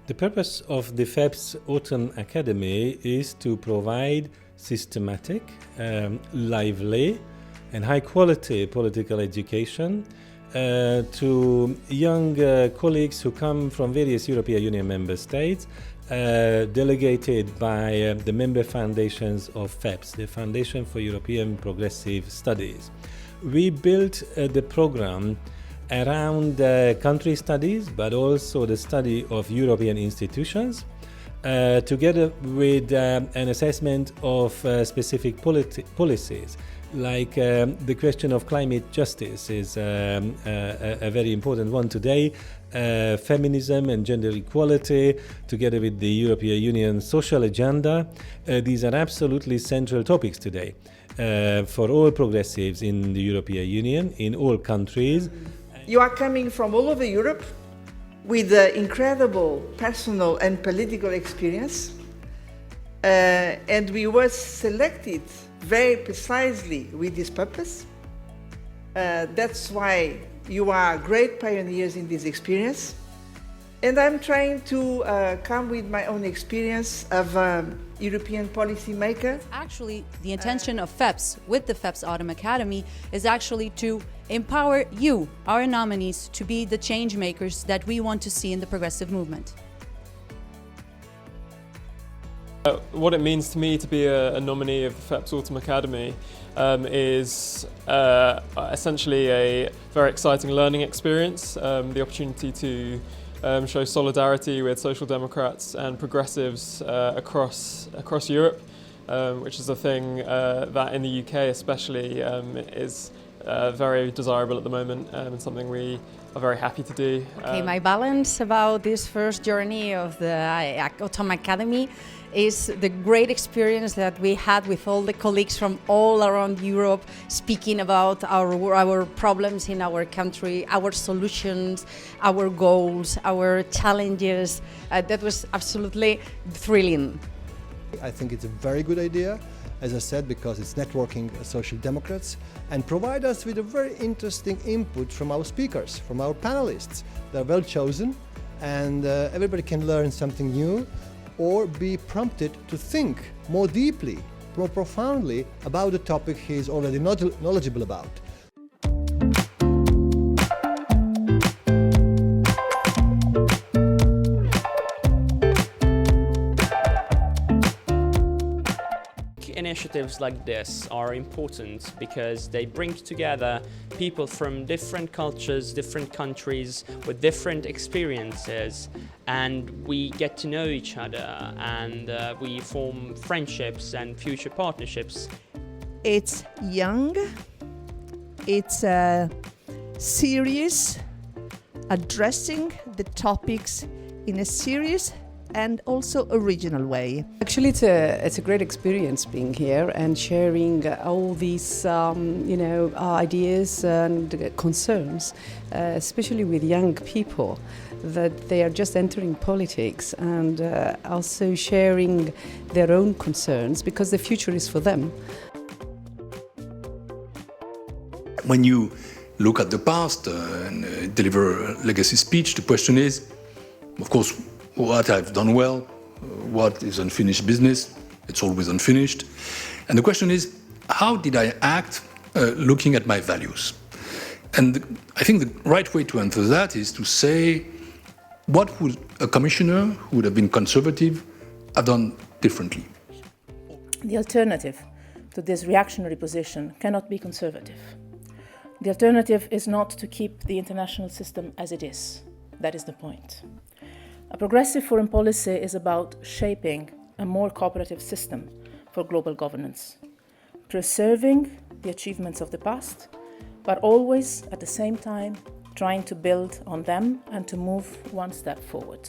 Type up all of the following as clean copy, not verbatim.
The purpose of the FEPS Autumn Academy is to provide systematic, lively and high-quality political education to young colleagues who come from various European Union member states, delegated by the member foundations of FEPS, the Foundation for European Progressive Studies. We built the program around country studies, but also the study of European institutions, together with an assessment of specific policies. Like the question of climate justice is a very important one today. Feminism and gender equality, together with the European Union social agenda, these are absolutely central topics today for all progressives in the European Union, in all countries. You are coming from all over Europe with incredible personal and political experience, and we were selected very precisely with this purpose. That's why you are great pioneers in this experience. And I'm trying to come with my own experience of European policymaker. Actually, the intention of FEPS with the FEPS Autumn Academy is actually to empower you, our nominees, to be the change makers that we want to see in the progressive movement. What it means to me to be a nominee of the FEPS Autumn Academy is essentially a very exciting learning experience, the opportunity to show solidarity with social democrats and progressives across Europe, which is a thing that in the UK especially is very desirable at the moment and something we are very happy to do. Okay, my balance about this first journey of the Autumn Academy is the great experience that we had with all the colleagues from all around Europe, speaking about our problems in our country, our solutions, our goals, our challenges. That was absolutely thrilling. I think it's a very good idea, as I said, because it's networking social democrats and provide us with a very interesting input from our speakers, from our panelists. They're well chosen and everybody can learn something new or be prompted to think more deeply, more profoundly about the topic he is already knowledgeable about. Initiatives like this are important because they bring together people from different cultures, different countries, with different experiences, and we get to know each other and we form friendships and future partnerships. It's young, it's serious, addressing the topics in a serious and also original way. Actually, it's a great experience being here and sharing all these ideas and concerns, especially with young people, that they are just entering politics and also sharing their own concerns because the future is for them. When you look at the past and deliver a legacy speech, the question is, of course, what I've done well, what is unfinished business, it's always unfinished. And the question is, how did I act looking at my values? And I think the right way to answer that is to say, what would a commissioner who would have been conservative have done differently? The alternative to this reactionary position cannot be conservative. The alternative is not to keep the international system as it is. That is the point. A progressive foreign policy is about shaping a more cooperative system for global governance, preserving the achievements of the past, but always at the same time trying to build on them and to move one step forward.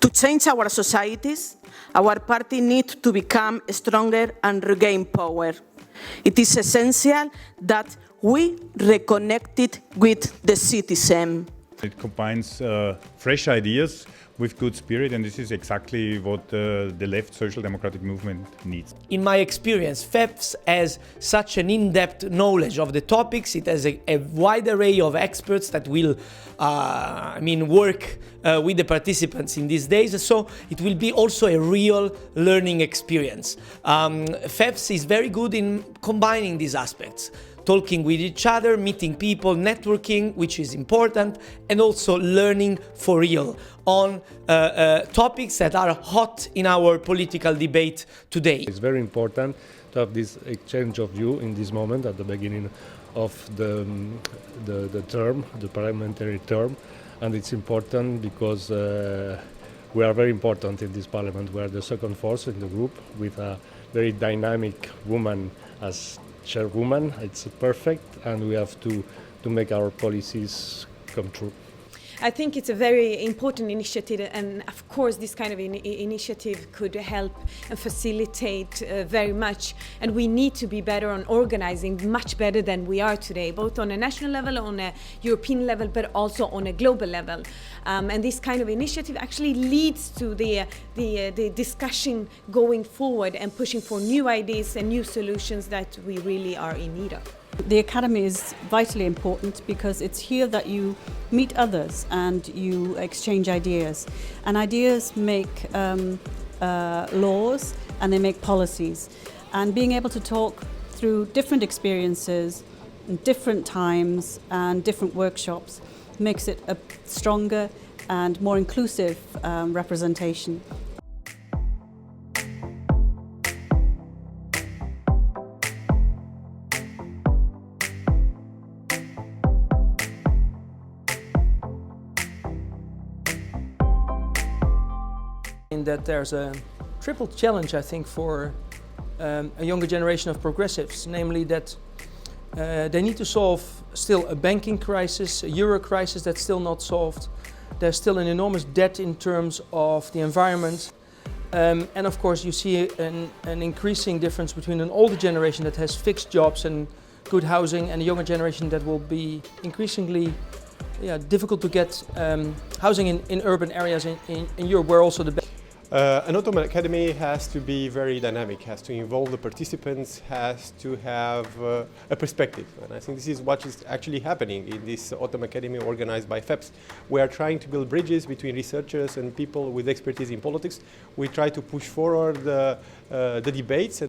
To change our societies, our party needs to become stronger and regain power. It is essential that we reconnect it with the citizen. It combines fresh ideas with good spirit, and this is exactly what the left social democratic movement needs. In my experience, FEPS has such an in-depth knowledge of the topics. It has a wide array of experts that will work with the participants in these days, so it will be also a real learning experience. FEPS is very good in combining these aspects. Talking with each other, meeting people, networking, which is important, and also learning for real on topics that are hot in our political debate today. It's very important to have this exchange of view in this moment at the beginning of the term, the parliamentary term, and it's important because we are very important in this parliament. We are the second force in the group with a very dynamic woman as chairwoman. It's perfect, and we have to make our policies come true. I think it's a very important initiative, and of course this kind of initiative could help and facilitate very much, and we need to be better on organizing, much better than we are today, both on a national level, on a European level, but also on a global level. And this kind of initiative actually leads to the discussion going forward and pushing for new ideas and new solutions that we really are in need of. The Academy is vitally important because it's here that you meet others and you exchange ideas. And ideas make laws and they make policies. And being able to talk through different experiences, different times and different workshops makes it a stronger and more inclusive representation. That there's a triple challenge, I think, for a younger generation of progressives, namely that they need to solve still a banking crisis, a euro crisis that's still not solved. There's still an enormous debt in terms of the environment. And of course you see an increasing difference between an older generation that has fixed jobs and good housing and a younger generation that will be increasingly difficult to get housing in urban areas in Europe, where also the An Autumn Academy has to be very dynamic, has to involve the participants, has to have a perspective. And I think this is what is actually happening in this Autumn Academy organized by FEPS. We are trying to build bridges between researchers and people with expertise in politics. We try to push forward the debates.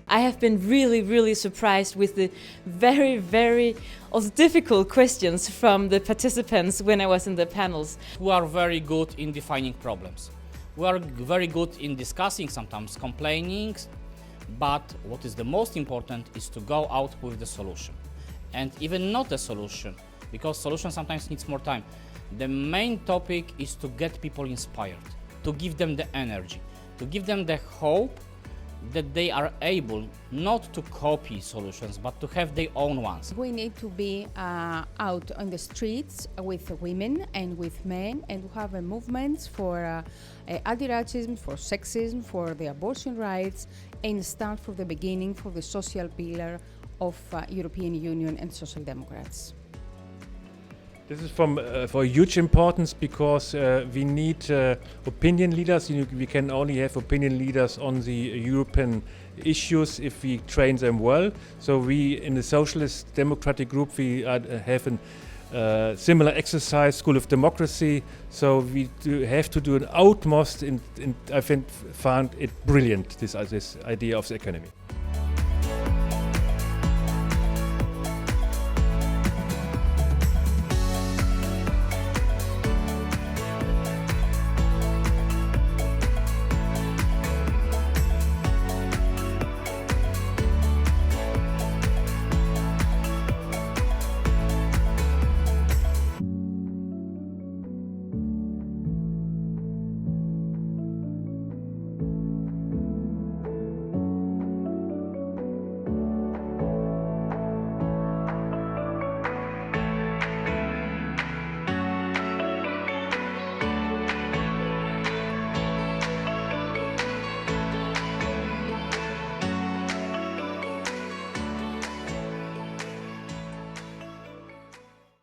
I have been really surprised with the very also difficult questions from the participants when I was in the panels. We are very good in defining problems. We are very good in discussing, sometimes complaining, but what is the most important is to go out with the solution. And even not a solution, because solution sometimes needs more time. The main topic is to get people inspired, to give them the energy, to give them the hope that they are able not to copy solutions, but to have their own ones. We need to be out on the streets with women and with men, and to have movements for anti-racism, for sexism, for the abortion rights, and start from the beginning for the social pillar of European Union and Social Democrats. This is for huge importance because we need opinion leaders. We can only have opinion leaders on the European issues if we train them well. So we, in the Socialist Democratic Group, we have a similar exercise, School of Democracy. So we have to do an utmost, I found it brilliant, this idea of the academy.